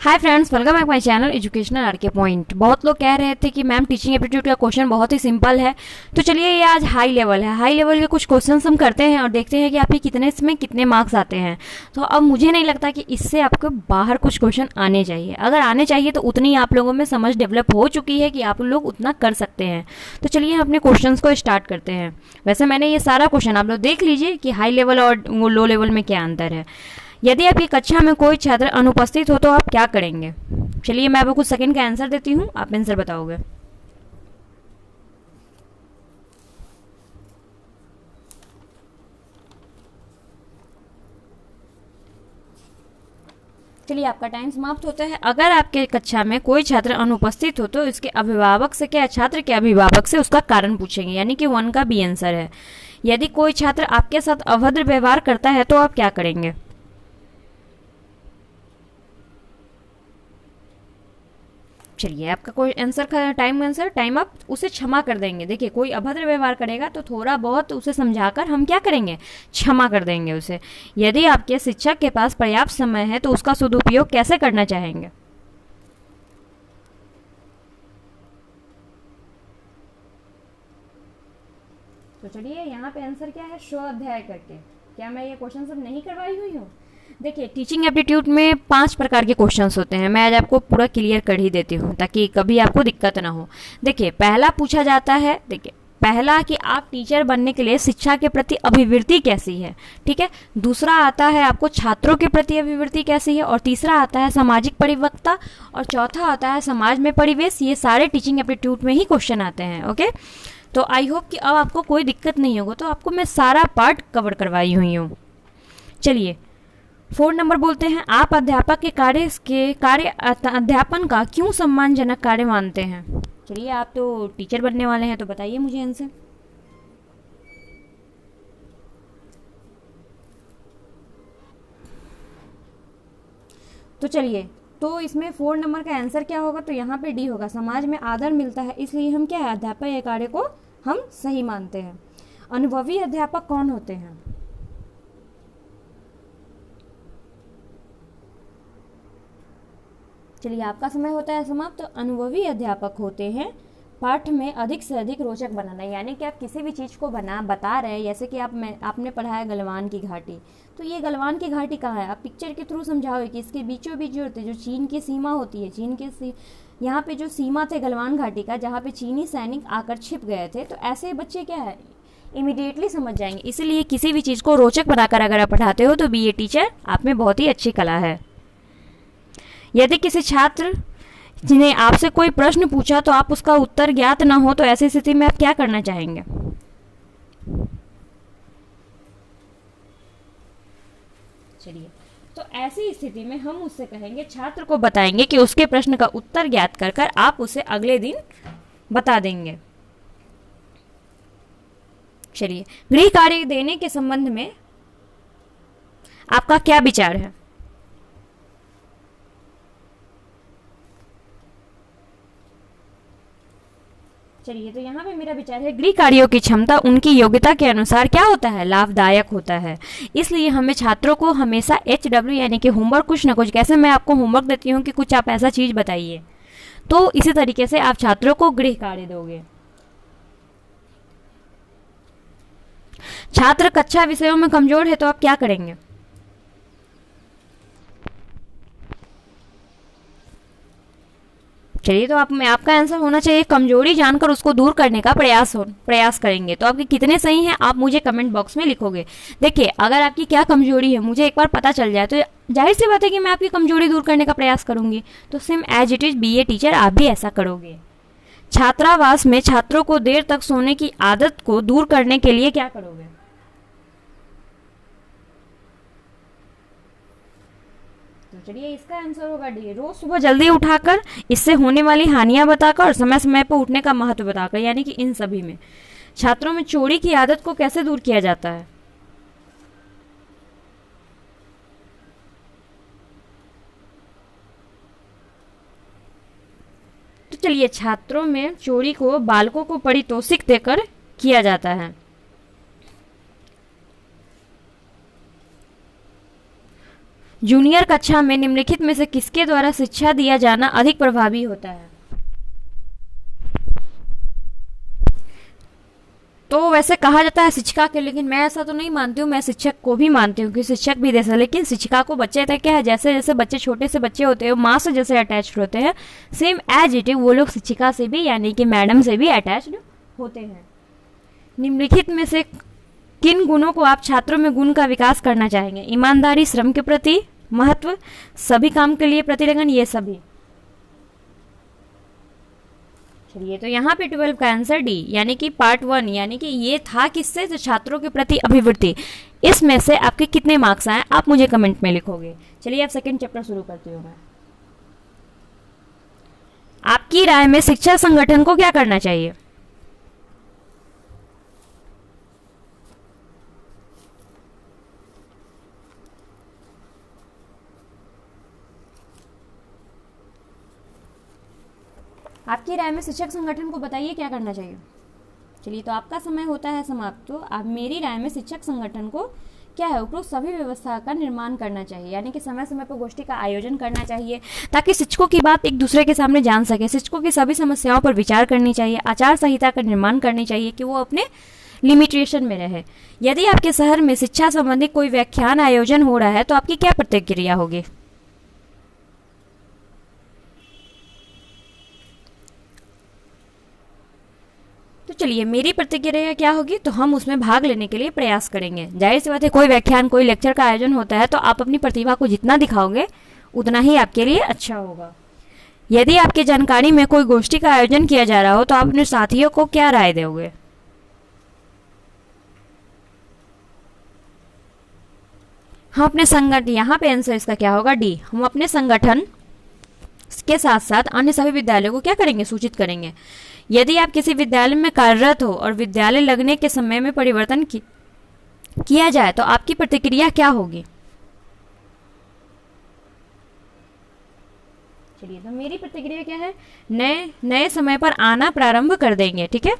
Hi friends, welcome back my channel educational R K point. बहुत लोग कह रहे थे कि मैम टीचिंग एप्टीट्यूड का क्वेश्चन बहुत ही सिंपल है, तो चलिए ये आज हाई लेवल है। हाई लेवल के कुछ क्वेश्चंस हम करते हैं और देखते हैं कि आपके कितने इसमें कितने मार्क्स आते हैं। तो अब मुझे नहीं लगता कि इससे आपको बाहर कुछ क्वेश्चन आने चाहिए। अगर आने चाहिए तो उतनी आप लोगों में समझ डेवलप हो चुकी है कि आप लोग उतना कर सकते हैं। तो चलिए हम अपने क्वेश्चंस को स्टार्ट करते हैं। वैसे मैंने ये सारा क्वेश्चन आप लोग देख लीजिए कि हाई लेवल और लो लेवल में क्या अंतर है। यदि आपकी कक्षा में कोई छात्र अनुपस्थित हो तो आप क्या करेंगे? चलिए मैं आपको कुछ सेकंड का आंसर देती हूँ, आप आंसर बताओगे। चलिए आपका टाइम समाप्त होता है। अगर आपके कक्षा में कोई छात्र अनुपस्थित हो तो इसके अभिभावक से क्या छात्र के अभिभावक से उसका कारण पूछेंगे, यानी कि 1 का बी आंसर है। यदि कोई छात्र आपके साथ अभद्र व्यवहार करता है तो आप क्या करेंगे? चलिए आपका कोई आंसर का टाइम आप उसे क्षमा कर देंगे। देखिए कोई अभद्र व्यवहार करेगा तो थोड़ा बहुत उसे समझाकर हम क्या करेंगे, क्षमा कर देंगे उसे। यदि आपके शिक्षक के पास पर्याप्त समय है तो उसका सदुपयोग कैसे करना चाहेंगे? तो चलिए यहाँ पे आंसर क्या है, स्व अध्याय करके। क्या मैं ये क्वेश्चन सब नहीं करवाई हुई हूँ? देखिए टीचिंग एप्टीट्यूड में 5 प्रकार के क्वेश्चंस होते हैं। मैं आज आपको पूरा क्लियर कर ही देती हूँ ताकि कभी आपको दिक्कत ना हो। देखिए पहला पूछा जाता है, देखिए पहला कि आप टीचर बनने के लिए शिक्षा के प्रति अभिवृत्ति कैसी है, ठीक है। दूसरा आता है आपको छात्रों के प्रति अभिवृत्ति कैसी है, और तीसरा आता है सामाजिक परिपक्वता, और चौथा आता है समाज में परिवेश। ये सारे टीचिंग एप्टीट्यूड में ही क्वेश्चन आते हैं, ओके। तो आई होप कि अब आपको कोई दिक्कत नहीं होगा। तो आपको मैं सारा पार्ट कवर करवाई हुई हूँ। चलिए 4 नंबर बोलते हैं, आप अध्यापक के कार्य अध्यापन का क्यों सम्मानजनक कार्य मानते हैं? चलिए आप तो टीचर बनने वाले हैं तो बताइए मुझे आंसर। तो चलिए तो इसमें 4 नंबर का आंसर क्या होगा? तो यहाँ पे डी होगा, समाज में आदर मिलता है इसलिए हम क्या है, अध्यापक के कार्य को हम सही मानते हैं। अनुभवी अध्यापक कौन होते हैं? चलिए आपका समय होता है समाप्त। तो अनुभवी अध्यापक होते हैं पाठ में अधिक से अधिक रोचक बनाना, यानी कि आप किसी भी चीज़ को बता रहे हैं। जैसे कि आपने पढ़ाया गलवान की घाटी, तो ये गलवान की घाटी कहाँ है, आप पिक्चर के थ्रू समझाओगे कि इसके बीचों बीच जो होते जो चीन की सीमा होती है, यहाँ पे जो सीमा थे गलवान घाटी का, जहाँ पे चीनी सैनिक आकर छिप गए थे, तो ऐसे बच्चे क्या है इमीडिएटली समझ जाएंगे। इसीलिए किसी भी चीज़ को रोचक बनाकर अगर आप पढ़ाते हो तो बीए टीचर आप में बहुत ही अच्छी कला है। यदि किसी छात्र जिन्हें आपसे कोई प्रश्न पूछा तो आप उसका उत्तर ज्ञात ना हो तो ऐसी स्थिति में आप क्या करना चाहेंगे? चलिए तो ऐसी स्थिति में हम उससे कहेंगे, छात्र को बताएंगे कि उसके प्रश्न का उत्तर ज्ञात कर कर आप उसे अगले दिन बता देंगे। चलिए गृह कार्य देने के संबंध में आपका क्या विचार है? चलिए तो यहाँ पे मेरा विचार है, गृह कार्यों की क्षमता उनकी योग्यता के अनुसार क्या होता है, लाभदायक होता है। इसलिए हमें छात्रों को हमेशा HW यानी कि होमवर्क कुछ ना कुछ, कैसे मैं आपको होमवर्क देती हूँ कि कुछ आप ऐसा चीज बताइए, तो इसी तरीके से आप छात्रों को गृह कार्य दोगे। छात्र कक्षा विषयों में कमजोर है तो आप क्या करेंगे? चलिए तो आपका आंसर होना चाहिए कमजोरी जानकर उसको दूर करने का प्रयास करेंगे। तो आपके कितने सही हैं आप मुझे कमेंट बॉक्स में लिखोगे। देखिए अगर आपकी क्या कमजोरी है मुझे एक बार पता चल जाए तो जाहिर सी बात है कि मैं आपकी कमजोरी दूर करने का प्रयास करूंगी। तो same as it is be a teacher आप भी ऐसा करोगे। छात्रावास में छात्रों को देर तक सोने की आदत को दूर करने के लिए क्या करोगे? तो चलिए इसका आंसर होगा डी, रोज सुबह जल्दी उठाकर, इससे होने वाली हानियां बताकर और समय समय पर उठने का महत्व बताकर। यानी कि इन सभी में छात्रों में चोरी की आदत को कैसे दूर किया जाता है? तो चलिए छात्रों में चोरी को बालकों को पारितोषिक देकर किया जाता है। जूनियर कक्षा में निम्नलिखित में से किसके द्वारा शिक्षा दिया जाना अधिक प्रभावी होता है? तो वैसे कहा जाता है शिक्षिका के, लेकिन मैं ऐसा तो नहीं मानती हूँ। मैं शिक्षक को भी मानती हूँ कि शिक्षक भी दे सकते, लेकिन शिक्षिका को बच्चे तक क्या है, जैसे जैसे बच्चे छोटे से बच्चे होते हैं माँ से जैसे अटैच्ड होते हैं, सेम एज इट इज वो लोग शिक्षिका से भी यानी कि मैडम से भी अटैच्ड होते हैं। निम्नलिखित में से किन गुणों को आप छात्रों में गुण का विकास करना चाहेंगे? ईमानदारी, श्रम के प्रति महत्व, सभी काम के लिए प्रतिलगन, ये सभी। चलिए, तो यहाँ पे 12 का आंसर डी यानी कि पार्ट 1 यानी कि ये था किससे, तो छात्रों के प्रति अभिवृत्ति। इसमें से आपके कितने मार्क्स आए आप मुझे कमेंट में लिखोगे। चलिए अब सेकंड चैप्टर शुरू करती हूँ मैं। आपकी राय में शिक्षा संगठन को क्या करना चाहिए? आपकी राय में शिक्षक संगठन को बताइए क्या करना चाहिए। चलिए, तो आपका समय होता है समाप्त। तो आप मेरी राय में शिक्षक संगठन को क्या है, उपरोक्त सभी व्यवस्था का निर्माण करना चाहिए, यानी कि समय समय पर गोष्ठी का आयोजन करना चाहिए ताकि शिक्षकों की बात एक दूसरे के सामने जान सके। शिक्षकों की सभी समस्याओं पर विचार करनी चाहिए। आचार संहिता का निर्माण करनी चाहिए कि वो अपने लिमिटेशन में रहे। यदि आपके शहर में शिक्षा संबंधी कोई व्याख्यान आयोजन हो रहा है तो आपकी क्या प्रतिक्रिया होगी? तो चलिए, मेरी प्रतिक्रिया क्या होगी, तो हम उसमें भाग लेने के लिए प्रयास करेंगे। जाहिर सी बात है, कोई व्याख्यान कोई लेक्चर का आयोजन होता है तो आप अपनी प्रतिभा को जितना दिखाओगे उतना ही आपके लिए अच्छा होगा। यदि आपकी जानकारी में कोई गोष्ठी का आयोजन किया जा रहा हो तो आप अपने साथियों को क्या राय दोगे? हम अपने संगठन, यहाँ पे आंसर इसका क्या होगा, डी। हम अपने संगठन के साथ साथ अन्य सभी विद्यालयों को क्या करेंगे, सूचित करेंगे। यदि आप किसी विद्यालय में कार्यरत हो और विद्यालय लगने के समय में परिवर्तन किया जाए तो आपकी प्रतिक्रिया क्या होगी? चलिए, तो मेरी प्रतिक्रिया क्या है, नए समय पर आना प्रारंभ कर देंगे। ठीक है।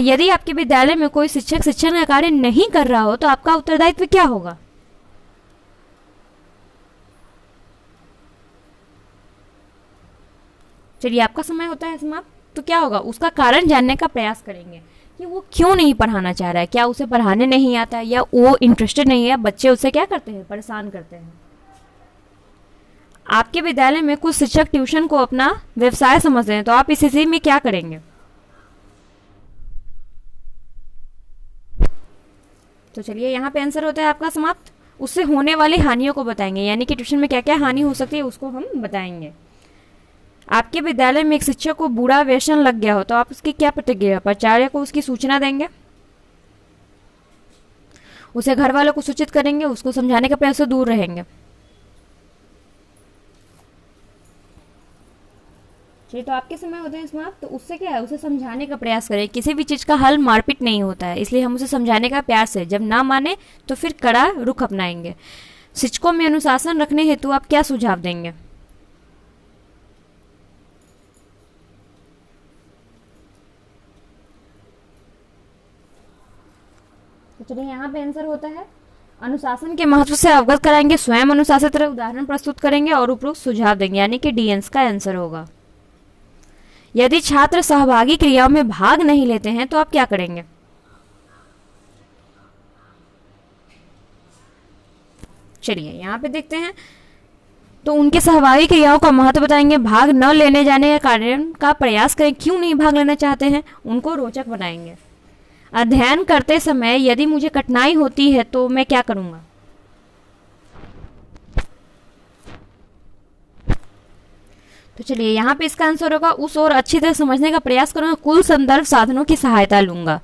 यदि आपके विद्यालय में कोई शिक्षक शिक्षण का कार्य नहीं कर रहा हो तो आपका उत्तरदायित्व क्या होगा? चलिए, आपका समय होता है समाप्त। तो क्या होगा, उसका कारण जानने का प्रयास करेंगे कि वो क्यों नहीं पढ़ाना चाह रहा है। क्या उसे पढ़ाने नहीं आता है या वो इंटरेस्टेड नहीं है, बच्चे उससे क्या करते हैं, परेशान करते हैं। आपके विद्यालय में कुछ शिक्षक ट्यूशन को अपना व्यवसाय समझते हैं तो आप इस स्थिति में क्या करेंगे? तो चलिए, यहाँ पे आंसर होता है आपका समाप्त। उससे होने वाली हानियों को बताएंगे, यानी कि ट्यूशन में क्या क्या हानि हो सकती है उसको हम बताएंगे। आपके विद्यालय में एक शिक्षक को बुरा व्यसन लग गया हो तो आप उसकी क्या प्रतिक्रिया, प्राचार्य को उसकी सूचना देंगे, उसे घर वालों को सूचित करेंगे, उसको समझाने के प्रयास से दूर रहेंगे। चलिए, तो आपके समय होते हैं समाप्त। तो उससे क्या है, उसे समझाने का प्रयास करें। किसी भी चीज का हल मारपीट नहीं होता है, इसलिए हम उसे समझाने का प्यार से, जब ना माने तो फिर कड़ा रुख अपनाएंगे। शिक्षकों में अनुशासन रखने हेतु आप क्या सुझाव देंगे? तो चलिए, यहाँ पे आंसर होता है अनुशासन के महत्व से अवगत कराएंगे, स्वयं अनुशासित रहे, उदाहरण प्रस्तुत करेंगे और उपरोक्त सुझाव देंगे, यानी कि डीएंस का आंसर होगा। यदि छात्र सहभागी क्रियाओं में भाग नहीं लेते हैं तो आप क्या करेंगे? चलिए, यहाँ पे देखते हैं। तो उनके सहभागी क्रियाओं का महत्व बताएंगे, भाग न लेने जाने के कारण का प्रयास करें, क्यों नहीं भाग लेना चाहते हैं, उनको रोचक बनाएंगे। अध्ययन करते समय यदि मुझे कठिनाई होती है तो मैं क्या करूंगा? तो चलिए, यहाँ पे इसका आंसर होगा उस और अच्छी तरह समझने का प्रयास करूंगा, कुल संदर्भ साधनों की सहायता लूंगा।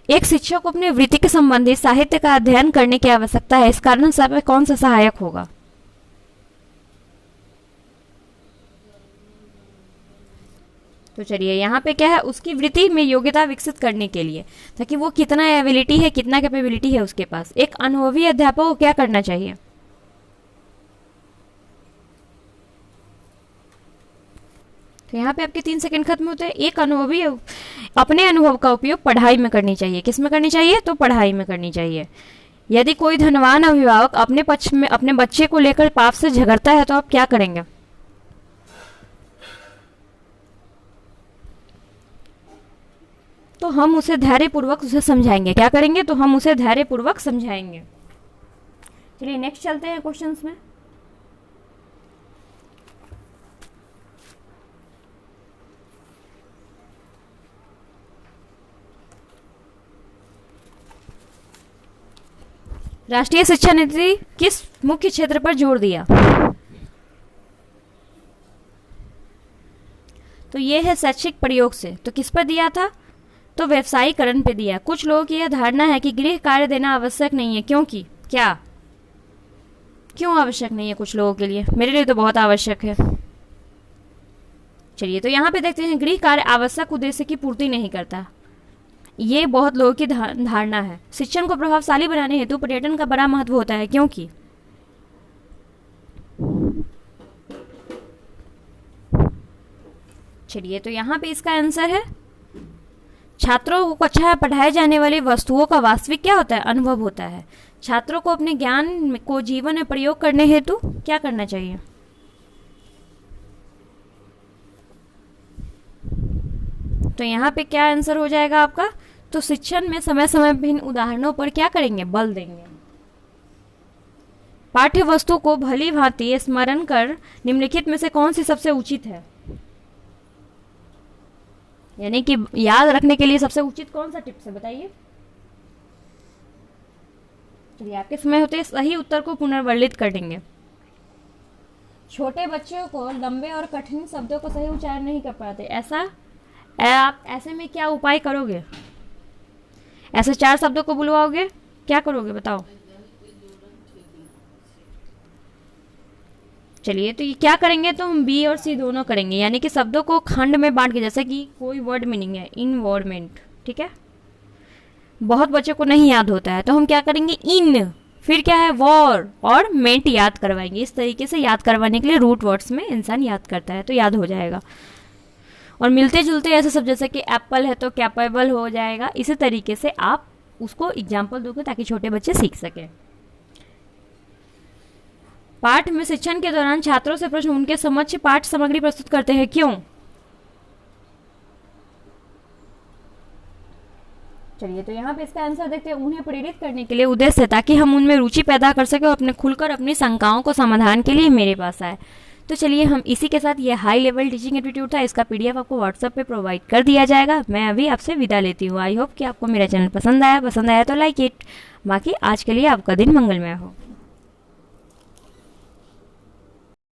एक शिक्षक को अपने वृत्ति के संबंधित साहित्य का अध्ययन करने की आवश्यकता है, इस कारण से कौन सा सहायक होगा? तो चलिए, यहाँ पे क्या है, उसकी वृत्ति में योग्यता विकसित करने के लिए, ताकि वो कितना एबिलिटी है, कितना कैपेबिलिटी है उसके पास। एक अनुभवी अध्यापक को क्या करना चाहिए? तो यहाँ पे आपके 3 सेकंड खत्म होते हैं। एक अनुभवी अपने अनुभव का उपयोग पढ़ाई में करनी चाहिए। किस में करनी चाहिए? तो पढ़ाई में करनी चाहिए। यदि कोई धनवान अभिभावक अपने पक्ष में अपने बच्चे को लेकर पाप से झगड़ता है तो आप क्या करेंगे? तो हम उसे धैर्यपूर्वक उसे समझाएंगे। क्या करेंगे? तो हम उसे धैर्यपूर्वक समझाएंगे। चलिए नेक्स्ट चलते हैं क्वेश्चंस में। राष्ट्रीय शिक्षा नीति किस मुख्य क्षेत्र पर जोर दिया? तो ये है शैक्षिक प्रयोग से। तो किस पर दिया था? तो व्यवसायीकरण पे दिया। कुछ लोगों की यह धारणा है कि गृह कार्य देना आवश्यक नहीं है, क्योंकि क्या क्यों आवश्यक नहीं है कुछ लोगों के लिए? मेरे लिए तो बहुत आवश्यक है। चलिए तो यहाँ पे देखते हैं, गृह कार्य आवश्यक उद्देश्य की पूर्ति नहीं करता। ये बहुत लोगों की धारणा है। शिक्षण को प्रभावशाली बनाने हेतु पर्यटन का बड़ा महत्व होता है, क्योंकि चलिए तो यहाँ पे इसका आंसर है, छात्रों को कक्षा में पढ़ाए जाने वाली वस्तुओं का वास्तविक क्या होता है? अनुभव होता है। छात्रों को अपने ज्ञान को जीवन में प्रयोग करने हेतु क्या करना चाहिए? तो यहाँ पे क्या आंसर हो जाएगा आपका? तो शिक्षण में समय समय भिन्न उदाहरणों पर क्या करेंगे? बल देंगे। पाठ्य वस्तु को भली भांति स्मरण कर निम्नलिखित में से कौन सी सबसे उचित है? यानी कि याद रखने के लिए सबसे उचित कौन सा टिप्स है, बताइए। चलिए आपके समय होते सही उत्तर को पुनर्वर्णित कर देंगे। छोटे बच्चों को लंबे और कठिन शब्दों को सही उच्चारण नहीं कर पाते, आप ऐसे में क्या उपाय करोगे? ऐसे 4 शब्दों को बुलवाओगे, क्या करोगे बताओ? चलिए तो ये क्या करेंगे? तो हम बी और सी दोनों करेंगे, यानी कि शब्दों को खंड में बांट के, जैसे कि कोई वर्ड मीनिंग है इन्वायरमेंट, ठीक है, बहुत बच्चों को नहीं याद होता है, तो हम क्या करेंगे? इन, फिर क्या है? वॉर और मेंट याद करवाएंगे। इस तरीके से याद करवाने के लिए रूट वर्ड्स में इंसान याद करता है, तो याद हो जाएगा। और मिलते जुलते ऐसे सब, जैसे कि एप्पल है तो कैपेबल हो जाएगा। इसी तरीके से आप उसको एग्जाम्पल दोगे ताकि छोटे बच्चे सीख सकें। पाठ में शिक्षण के दौरान छात्रों से प्रश्न उनके समक्ष पाठ सामग्री प्रस्तुत करते हैं, क्यों? चलिए तो यहाँ पे इसका आंसर देखते हैं, उन्हें प्रेरित करने के लिए, उद्देश्य ताकि हम उनमें रुचि पैदा कर सके और अपने खुलकर अपनी शंकाओं को समाधान के लिए मेरे पास आए। तो चलिए हम इसी के साथ, ये हाई लेवल टीचिंग एप्टीट्यूड था, इसका पीडीएफ आपको व्हाट्सएप पे प्रोवाइड कर दिया जाएगा। मैं अभी आपसे विदा लेती हूँ। आई होप कि आपको मेरा चैनल पसंद आया तो लाइक इट। बाकी आज के लिए आपका दिन मंगलमय हो।